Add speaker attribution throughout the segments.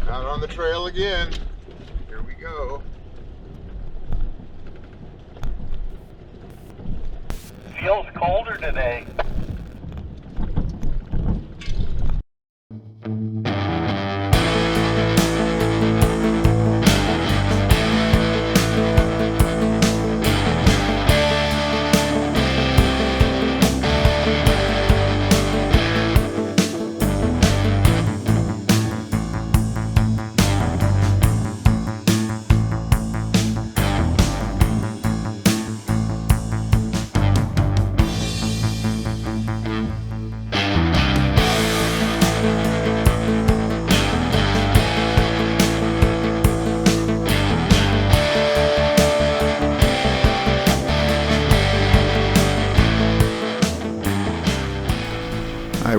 Speaker 1: Out on the trail again. Here we go.
Speaker 2: Feels colder today.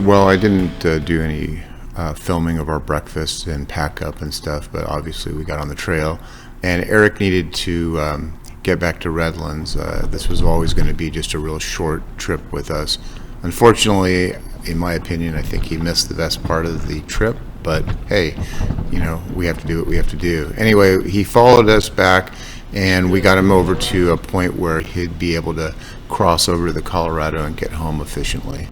Speaker 1: Well, I didn't do any filming of our breakfast and pack up and stuff, but obviously we got on the trail. And Eric needed to get back to Redlands. This was always going to be just a real short trip with us. Unfortunately, in my opinion, I think he missed the best part of the trip. But hey, we have to do what we have to do. Anyway, he followed us back, and we got him over to a point where he'd be able to cross over to the Colorado and get home efficiently.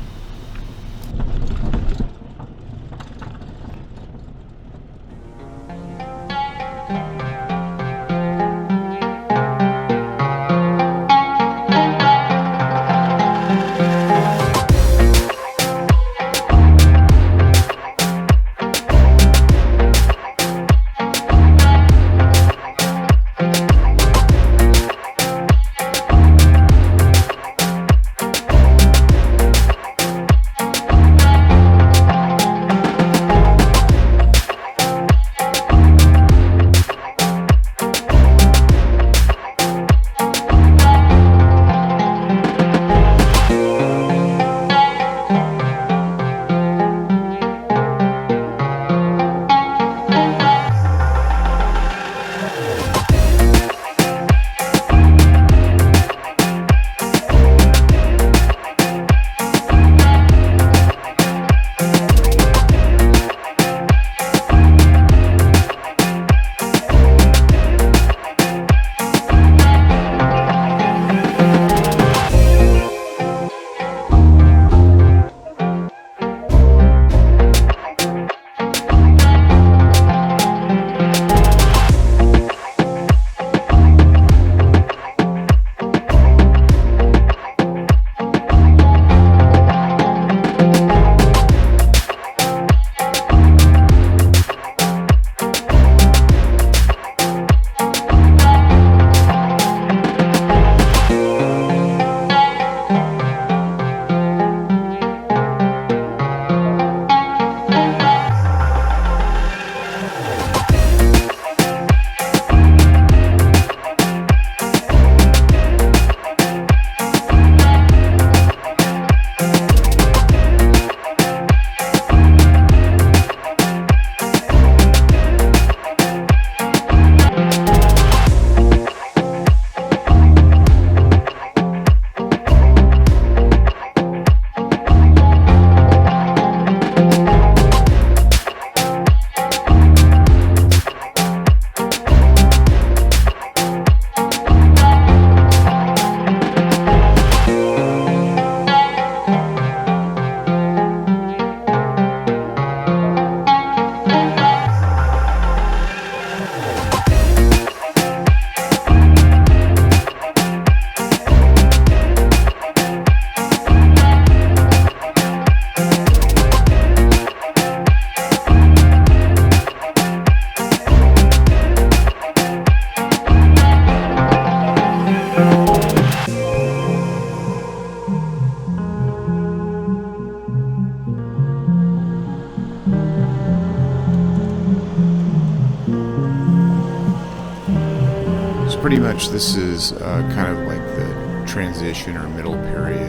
Speaker 1: Pretty much this is kind of like the transition or middle period.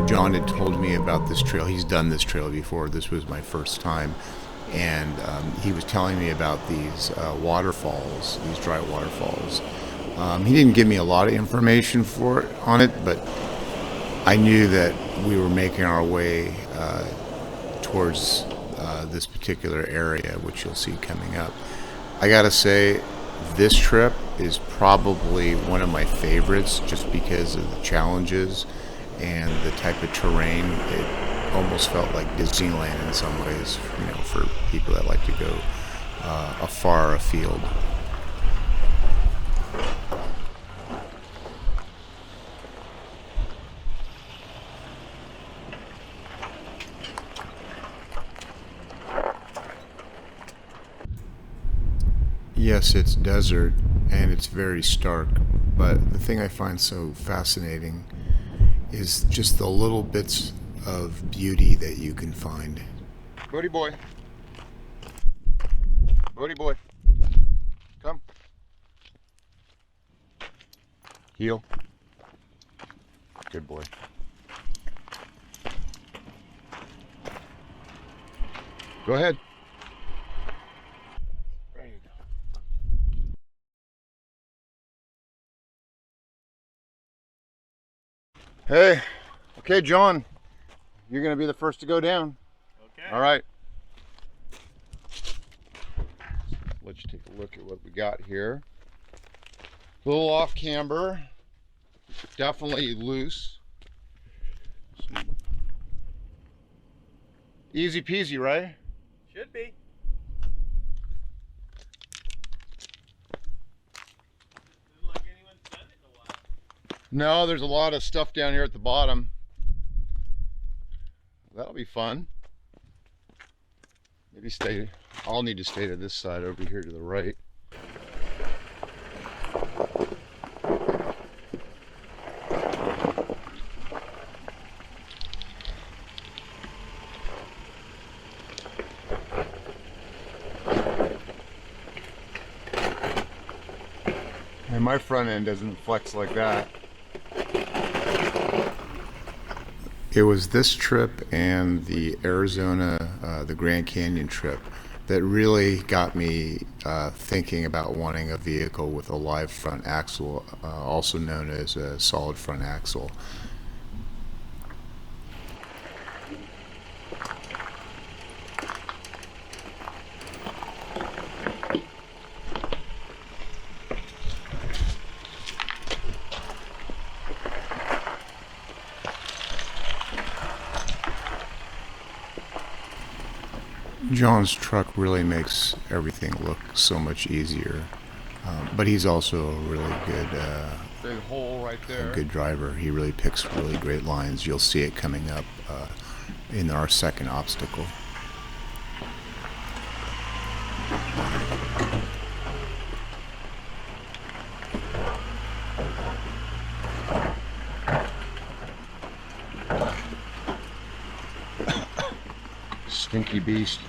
Speaker 1: John had told me about this trail. He's done this trail before. This was my first time. And he was telling me about these waterfalls, these dry waterfalls. He didn't give me a lot of information on it, but I knew that we were making our way towards this particular area, which you'll see coming up. I gotta say, this trip is probably one of my favorites just because of the challenges and the type of terrain. It almost felt like Disneyland in some ways, for people that like to go afar afield. Yes, it's desert and it's very stark, but the thing I find so fascinating is just the little bits of beauty that you can find.
Speaker 3: Bodie boy. Bodie boy. Come. Heel. Good boy. Go ahead. There you go. Hey. Okay, John. You're going to be the first to go down.
Speaker 2: Okay.
Speaker 3: All right. Let's take a look at what we got here. A little off camber. Definitely loose. Easy peasy, right?
Speaker 2: Should be. Doesn't look like anyone's done it in a while.
Speaker 3: No, there's a lot of stuff down here at the bottom. That'll be fun. Maybe stay. I'll need to stay to this side over here to the right. And my front end doesn't flex like that.
Speaker 1: It was this trip and the Arizona, the Grand Canyon trip that really got me thinking about wanting a vehicle with a live front axle, also known as a solid front axle. John's truck really makes everything look so much easier, but he's also a really
Speaker 3: Big hole right there.
Speaker 1: good driver. He really picks really great lines. You'll see it coming up in our second obstacle.
Speaker 3: Stinky beast.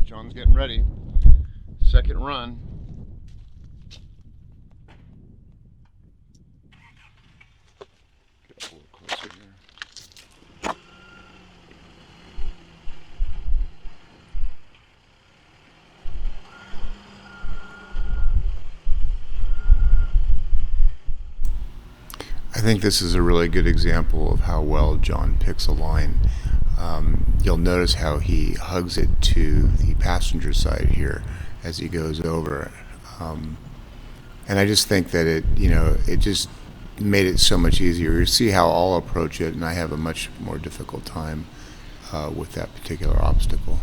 Speaker 3: John's getting ready. Second run. Get a little closer here.
Speaker 1: I think this is a really good example of how well John picks a line. You'll notice how he hugs it to the passenger side here as he goes over. And I just think that it just made it so much easier. You see how I'll approach it, and I have a much more difficult time with that particular obstacle.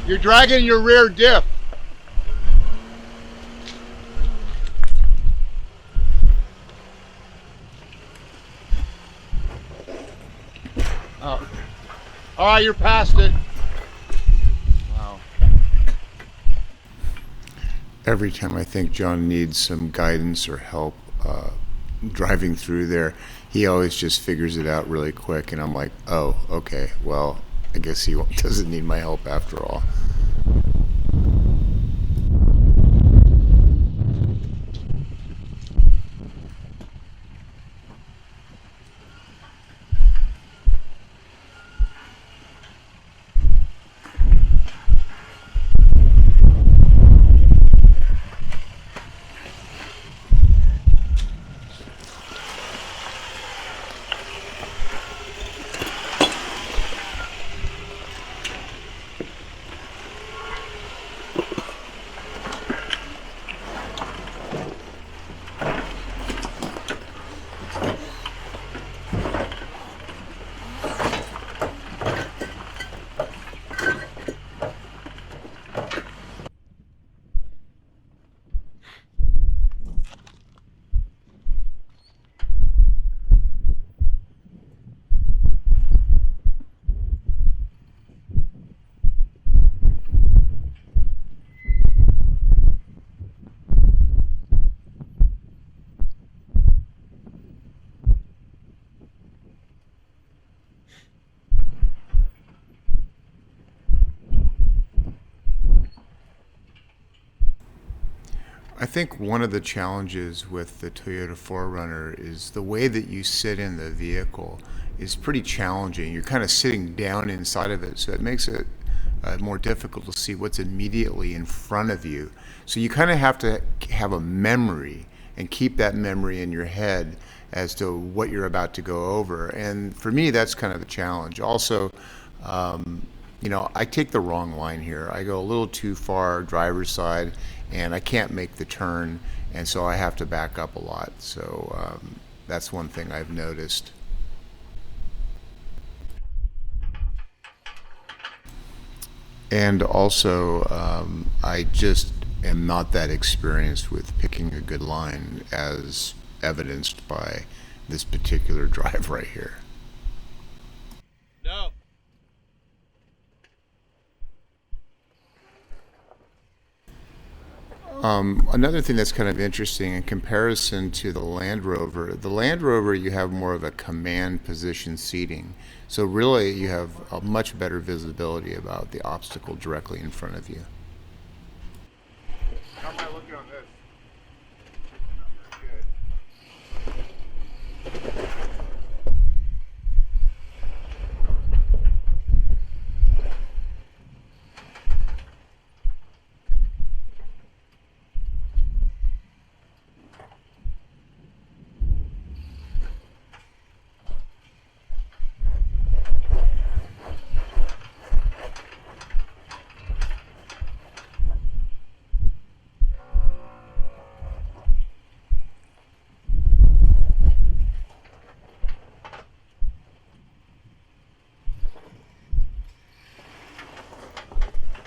Speaker 3: You're dragging your rear diff. Oh. All right, you're past it. Wow.
Speaker 1: Every time I think John needs some guidance or help driving through there, he always just figures it out really quick, and I'm like, oh, okay, well, I guess he doesn't need my help after all. I think one of the challenges with the Toyota 4Runner is the way that you sit in the vehicle is pretty challenging. You're kind of sitting down inside of it, so it makes it more difficult to see what's immediately in front of you. So you kind of have to have a memory and keep that memory in your head as to what you're about to go over. And for me, that's kind of a challenge. Also, I take the wrong line here. I go a little too far driver's side, and I can't make the turn, and so I have to back up a lot. So that's one thing I've noticed. And also, I just am not that experienced with picking a good line, as evidenced by this particular drive right here.
Speaker 2: No.
Speaker 1: Another thing that's kind of interesting in comparison to the Land Rover, you have more of a command position seating. So really you have a much better visibility about the obstacle directly in front of you.
Speaker 3: How am I looking on this?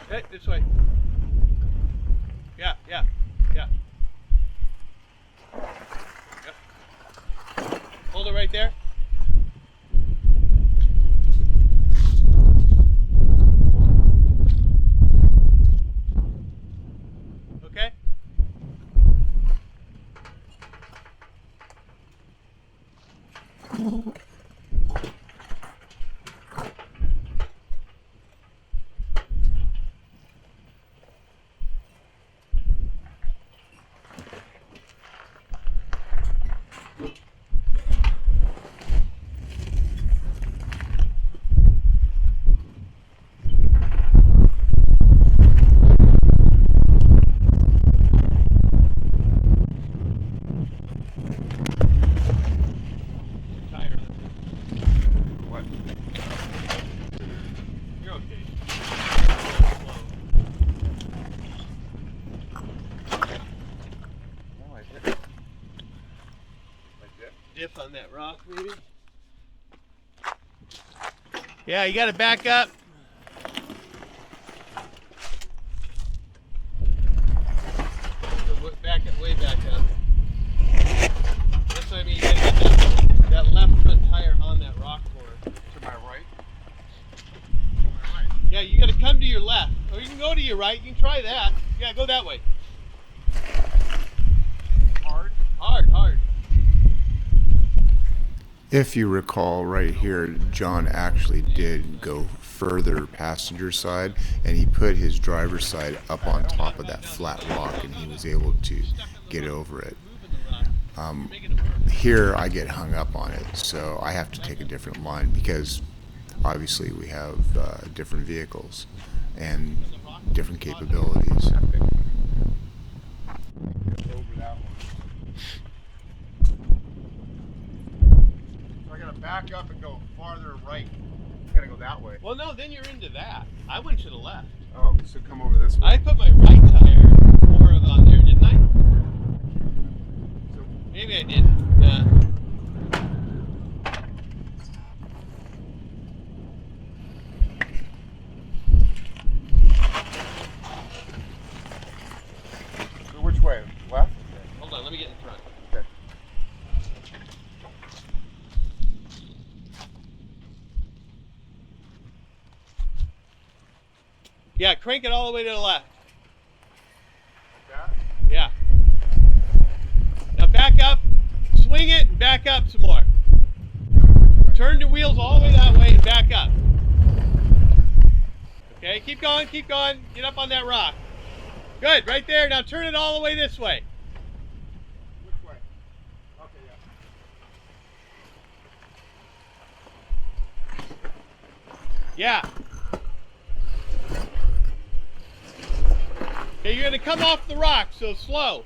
Speaker 2: Hey, this way. Yeah. Yep. Hold it right there. Tire.
Speaker 3: What?
Speaker 2: You're okay.
Speaker 3: Oh, I hit. Like that.
Speaker 2: Dip on that rock, maybe? Yeah, you gotta back up. Back up, way back up. That's what I mean, you gotta get that left front tire on that rock board.
Speaker 3: To my right?
Speaker 2: Yeah, you gotta come to your left. Or you can go to your right, you can try that. Yeah, go that way.
Speaker 3: Hard?
Speaker 2: Hard.
Speaker 1: If you recall right here, John actually did go further passenger side, and he put his driver's side up on top of that flat rock, and he was able to get over it. Here I get hung up on it, so I have to take a different line because obviously we have different vehicles and different capabilities.
Speaker 3: Over that one. So I gotta back up and go farther right. I gotta go that way.
Speaker 2: Well, no, then you're into that. I went to the left.
Speaker 3: Oh, so come over this way.
Speaker 2: I put my right tire more on there, didn't I?
Speaker 3: So
Speaker 2: Maybe I didn't.
Speaker 3: which way? Left?
Speaker 2: Hold on, let me get in front.
Speaker 3: Okay.
Speaker 2: Yeah, crank it all the way to the left.
Speaker 3: Like that?
Speaker 2: Yeah. Now back up, swing it, and back up some more. Turn the wheels all the way that way and back up. Okay, keep going, Get up on that rock. Good, right there. Now turn it all the way this way.
Speaker 3: Which way? Okay, yeah.
Speaker 2: Yeah. Okay, you're gonna come off the rock, so slow.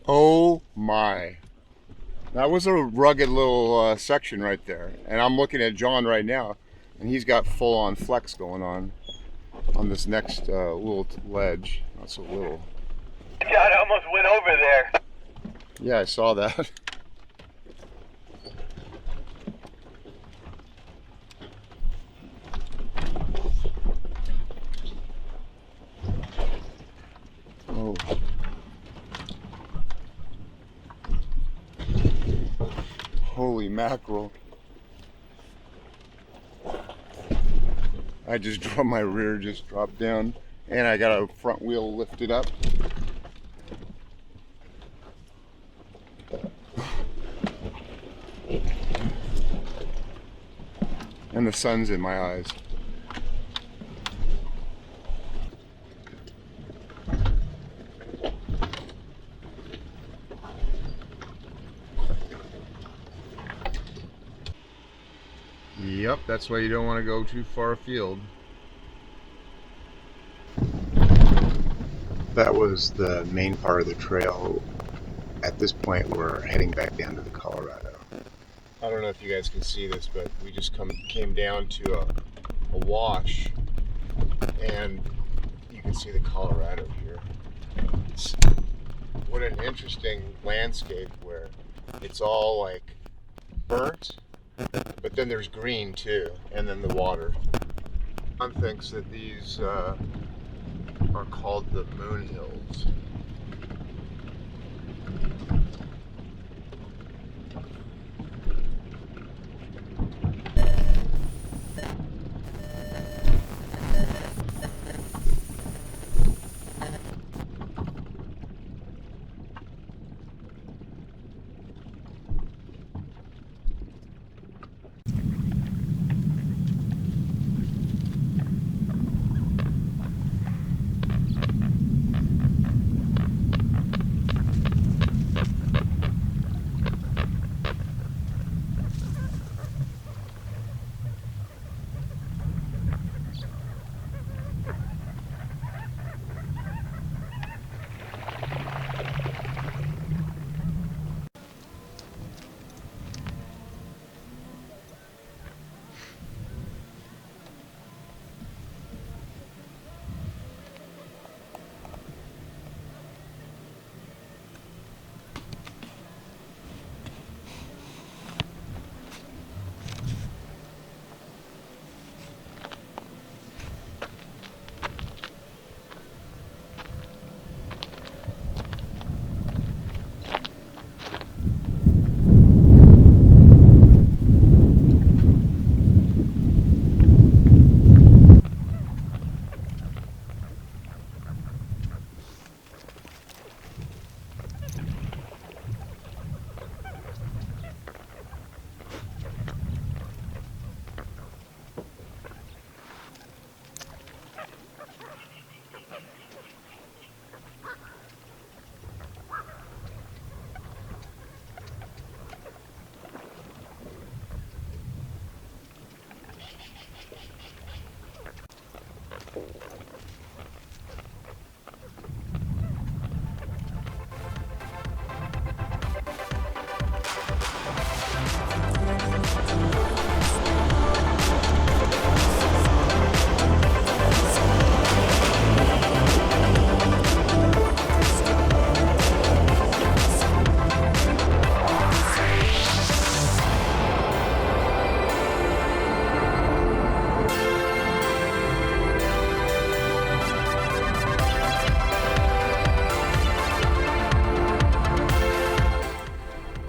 Speaker 3: Oh my. That was a rugged little section right there. And I'm looking at John right now, and he's got full on flex going on this next little ledge. Not so little.
Speaker 2: God, I almost went over there.
Speaker 3: Yeah, I saw that. Oh. Holy mackerel. I just dropped my rear, just dropped down, and I got a front wheel lifted up. And the sun's in my eyes. Yep, that's why you don't want to go too far afield.
Speaker 1: That was the main part of the trail. At this point, we're heading back down to the Colorado.
Speaker 3: I don't know if you guys can see this, but we just came down to a wash, and you can see the Colorado here. What an interesting landscape where it's all like burnt, but then there's green too, and then the water. John thinks that these are called the Moon Hills.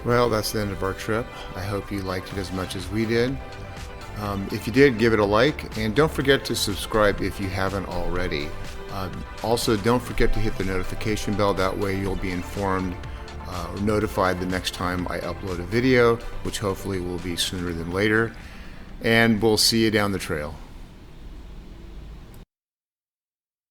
Speaker 1: Well, that's the end of our trip. I hope you liked it as much as we did. If you did, give it a like, and don't forget to subscribe if you haven't already. Also, don't forget to hit the notification bell. That way you'll be informed or notified the next time I upload a video, which hopefully will be sooner than later. And we'll see you down the trail.